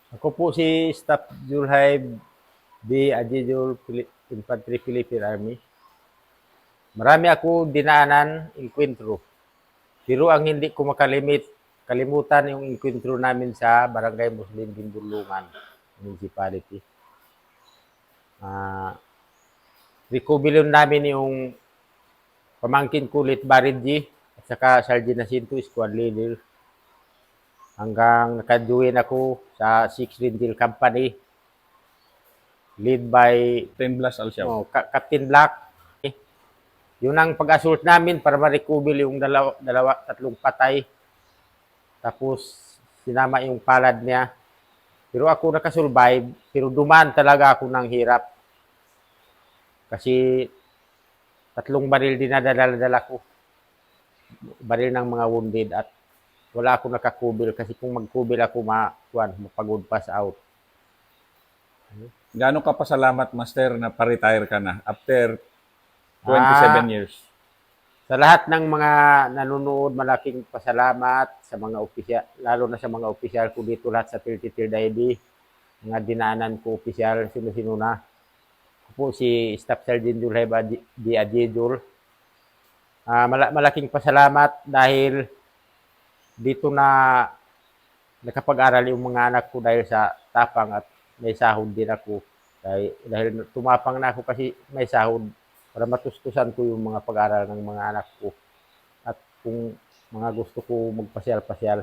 Ako po si Staff Julhay B. Adjidul Infantry Philippine Army. Marami ako dinaanan, inkwentro. Pero ang hindi ko kalimutan yung inkwentro namin sa Barangay Muslim Bimbulungan Municipality. Recovery namin yung pamangkin ko Lit Baridji at saka Sergeant Jacinto, squad leader. Hanggang nakajoin ako sa 6 Rindil Company lead by 10 Blas Alsiaw. Captain Black. Yun ang pag-assault namin para ma-recover yung tatlong patay. Tapos sinama yung palad niya. Pero ako nakasurvive, pero dumaan talaga ako ng hirap. Kasi tatlong baril din nadala ko. Baril ng mga wounded at wala ako nakakubil kasi kung magkubil ako mapagod pass out. Gaano ka pasalamat, Master, na pa-retire ka na after 27 years? Sa lahat ng mga nanonood, malaking pasalamat sa mga opisyal, lalo na sa mga opisyal ko dito lahat sa 33rd IB, mga dinaanan ko opisyal, sino-sino na. Ako po si Staff Sergeant Julhay D. Adjidul. Malaking pasalamat dahil dito na nakapag-aral yung mga anak ko dahil sa tapang at may sahod din ako. Dahil tumapang na ako kasi may sahod para matustusan ko yung mga pag-aaral ng mga anak ko. At kung mga gusto ko magpasyal-pasyal,